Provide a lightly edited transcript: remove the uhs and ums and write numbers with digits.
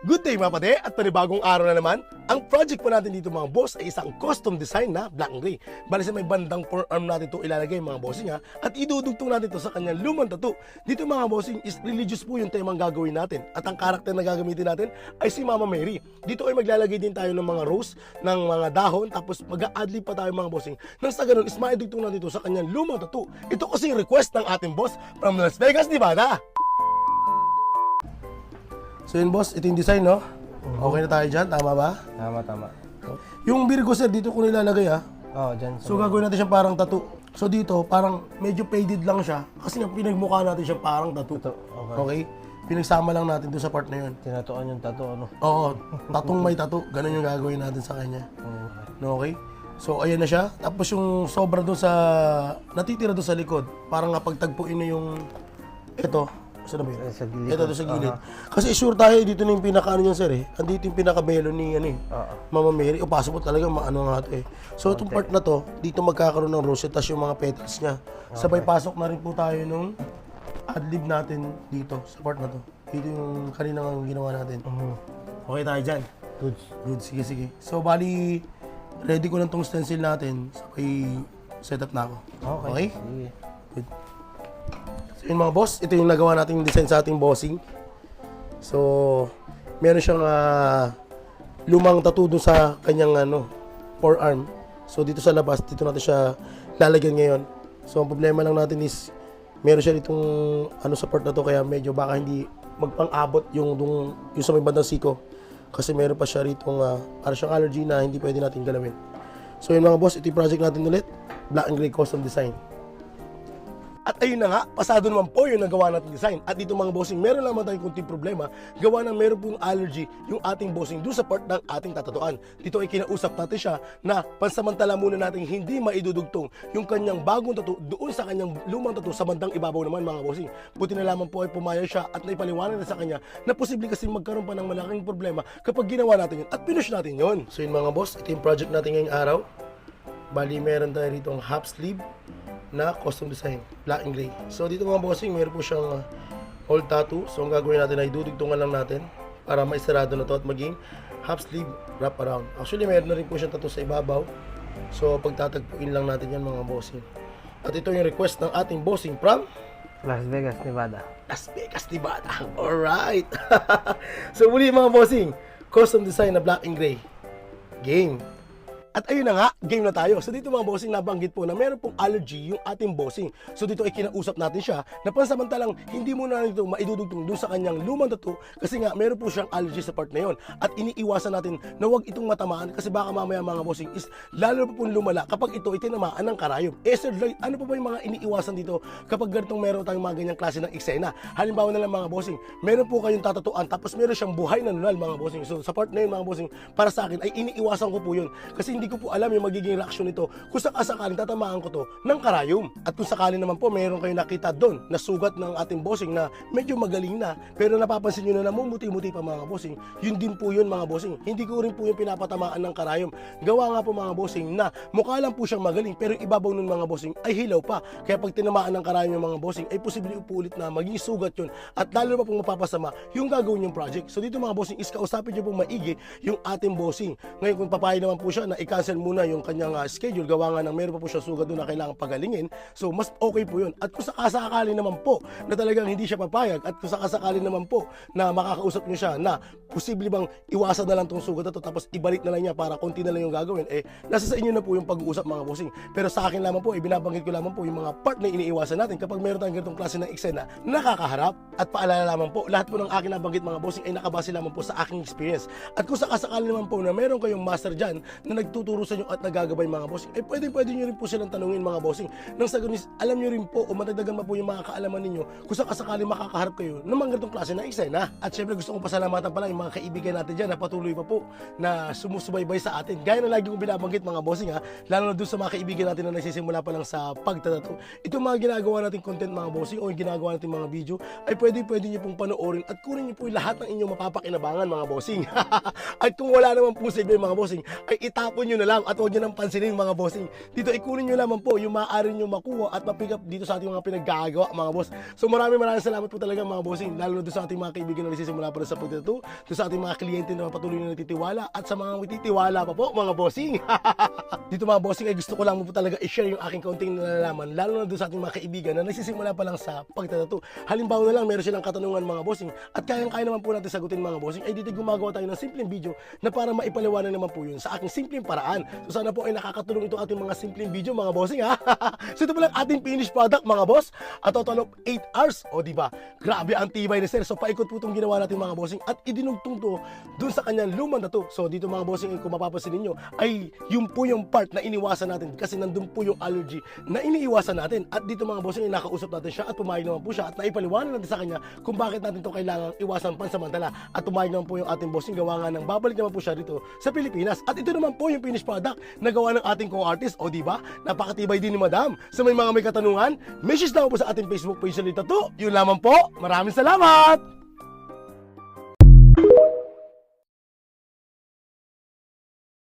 Good day mga pate at panibagong araw na naman. Ang project po natin dito mga boss ay isang custom design na black and gray. Bali sa may bandang forearm natin ito ilalagay mga bossing ha. At idudugtong natin ito sa kanyang lumang tattoo. Dito mga bossing is religious po yung temang gagawin natin. At ang karakter na gagamitin natin ay si Mama Mary. Dito ay maglalagay din tayo ng mga rose, ng mga dahon. Tapos mag-a-adlib pa tayo mga bossing. Nang sa ganun is maidugtong natin ito sa kanyang lumang tattoo. Ito kasi request ng ating boss from Las Vegas, Nevada. So yun boss, ito yung design no? Okay na tayo dyan, tama ba? Tama. Yung Virgo sir, dito ko nilalagay ha. Oo, dyan. So gagawin natin siyang parang tattoo. So dito, parang medyo faded lang siya. Kasi nga pinagmukha natin siya parang tattoo. Okay? Pinagsama lang natin doon sa part na yun. Tinatuan yung tattoo, ano? Oo, tatong may tattoo. Ganun yung gagawin natin sa kanya. Okay? So ayan na siya. Tapos yung sobra doon sa, natitira doon sa likod. Parang nga pagtagpuin na yung, ito. Saan ba yun? Sa gilid. Ito sa gilid. Kasi sure tayo dito na yung pinaka-ano niyan sir eh. Andito yung pinaka-melon ni ano eh. Mama Mary. O paso po talaga maano nga ito eh. So itong part na to, dito magkakaroon ng rose tas yung mga petals niya. Sabay pasok na rin po tayo nung adlib natin dito sa part na to. Dito yung kaninang ginawa natin. Okay tayo dyan. Good. Sige. So bali, ready ko lang tong stencil natin. Sabay setup na ako. Okay? Sige. Good. So yun mga boss, ito yung nagawa nating design sa ating bossing. So, meron siyang lumang tattoo dun sa kanyang forearm. So dito sa labas, dito natin siya lalagyan ngayon. So ang problema lang natin is, meron siya ditong sa part na to, kaya medyo baka hindi magpang-abot yung sa may bandang siko. Kasi meron pa siya ritong para siyang allergy na hindi pwede natin galawin. So yun mga boss, ito yung project natin ulit, Black and Gray Custom Design. At ayun na nga, pasado naman po yung nagawa natin design. At dito mga bossing, meron naman tayong kunting problema. Gawa ng meron pong allergy yung ating bossing doon sa part ng ating tatatuan. Dito ay kinausap natin siya na pansamantala muna natin hindi maidudugtong yung kanyang bagong tattoo doon sa kanyang lumang tattoo sa bandang ibabaw naman mga bossing. Buti na lamang po ay pumayag siya at naipaliwanag na sa kanya na posible kasi magkaroon pa ng malaking problema kapag ginawa natin yun at pinush natin yun. So yun mga boss, ito yung project natin ngayong araw. Bali meron tayo rito ang half sleeve na custom design, black and gray. So dito mga bossing, meron po siyang old tattoo. So ang gagawin natin ay dudugtungan lang natin para maisarado na to at maging half sleeve wrap around. Actually meron na rin po siyang tattoo sa ibabaw. So pagtatagpuin lang natin yan mga bossing. At ito yung request ng ating bossing from Las Vegas, Nevada. Las Vegas, Nevada. Alright. So muli mga bossing, custom design na black and gray. Game. At ayun na nga, game na tayo. So dito mga bossing, nabanggit po na meron pong allergy yung ating bossing. So dito ay kinausap natin siya na pansamantalang hindi muna nito maidudugtong doon sa kanyang lumang tattoo kasi nga meron po siyang allergy sa part na yon. At iniiwasan natin na huwag itong matamaan kasi baka mamaya mga bossing is lalo pa pong lumala kapag ito ay tinamaan ng karayom. Sir Lloyd, ano pa ba yung mga iniiwasan dito kapag ganitong meron tayong mga ganyang klase ng eksena? Halimbawa na lang mga bossing, meron po kayong tatatuan tapos meron siyang buhay na nunal mga bossing. So sa part na yun mga bossing, para sa akin ay iniiwasan ko po yun kasi hindi ko po alam yung magiging reaksyon nito kung sakaling tatamaan ko to ng karayom. At kung sakali naman po meron kayong nakita doon na sugat ng ating bossing na medyo magaling na pero napapansin nyo na namumuti-muti pa mga bossing, yun din po yun mga bossing. Hindi ko rin po yung pinapatamaan ng karayom. Gawa nga po mga bossing na mukha lang po siyang magaling pero yung ibabaw nun mga bossing ay hilaw pa. Kaya pag tinamaan ng karayom yung mga bossing ay posible po ulit na maging sugat yun at lalo pa pong mapapasama yung gagawin yung project. So dito mga bossing is kausapin nyo pong maigi yung ating bossing. Ngayon kung papayag naman po siya na i-cancel muna yung kanyang schedule, gawa nga ng meron pa po siya sugat doon na kailangan pagalingin, so mas okay po yun. At kung sakasakali naman po na talagang hindi siya papayag at kung sakasakali naman po na makakausap niyo siya na posible bang iwasan na lang tong sugat na to tapos ibalik na lang niya para konti na lang yung gagawin, nasa sa inyo na po yung pag-uusap mga bossing. Pero sa akin lamang po, binabanggit ko lamang po yung mga part na iniiwasan natin kapag meron tayong ganitong klase ng eksena nakakaharap. At paalala lamang po, lahat po ng akin nabanggit mga bossing ay nakabase lamang po sa aking experience. At kung sakasakali naman po na meron kayong master dyan na nagtuturo sa inyo at nagagabay mga bossing, pwede nyo rin po silang tanungin mga bossing. Nang sa ganun, alam nyo rin po o matagdagan pa po yung mga kaalaman ninyo kung sakasakali makakaharap kayo ng mga ganitong klase ng eksena. At syempre gusto kong pasalamatan pala yung mga kaibigan natin dyan na patuloy pa po na sumusubaybay sa atin. Gaya na lagi kong binabanggit mga bossing lalo na doon sa mga kaibigan natin na nagsisimula pa lang sa pagtatato. Itong mga ginagawa nating content mga bossing o yung ginagawa nating mga video ay pwede nyo pong panoorin at kunin nyo po lahat ng inyong mapapakinabangan mga bossing. At kung wala naman po silbi mga bossing, ay itapon nyo na lang at huwag nyo nang pansinin mga bossing. Dito ikunin nyo lamang po yung maaari nyo makuha at mapick up dito sa ating mga pinaggagawa mga boss. So maraming salamat po talaga mga bossing, lalo na doon sa ating mga kaibigan na nagsisimula pa rin sa pagtatato, doon sa ating mga kliyente na patuloy na nagtitiwala at sa mga magtitiwala pa po mga bossing. Dito mga bossing ay gusto ko lang po talaga i-share yung aking kaunting nalalaman, lalo na doon sa ating mga kaibigan na nagsisimula pa lang sa pagtatato. Halimbawa na lang meron silang katanungan mga bossing at kayang-kaya naman po natin sagutin mga bossing, ay dito gumagawa tayo ng simpleng video na para maipaliwanag naman po yun sa aking simpleng paraan. So sana po ay nakakatulong itong ating mga simpleng video mga bossing ha. So ito pala ating finished product mga boss, a total of 8 hours. O diba, grabe ang tibay ni sir. So paikot po itong ginawa natin mga bossing at idinugtong to dun sa kanyang lumang tattoo. So dito mga bossing, kung mapapansin ninyo ay yun po yung part na iniwasan natin kasi nandun po yung allergy na iniiwasan natin. At dito mga bossing ay nakausap natin siya at pumayag naman po siya at naipaliwanag natin sa kanya kung bakit natin to kailangang iwasan pansamantala. At pumayag naman po yung ating bossing, gawa nga ng babalik naman po siya dito sa Pilipinas. At ito naman po yung finished product na gawa ng ating co-artist. O diba, napakatibay din ni Madam. Sa may mga may katanungan, message lang po sa ating Facebook page sa Tattoo. Yun lamang po. Maraming salamat!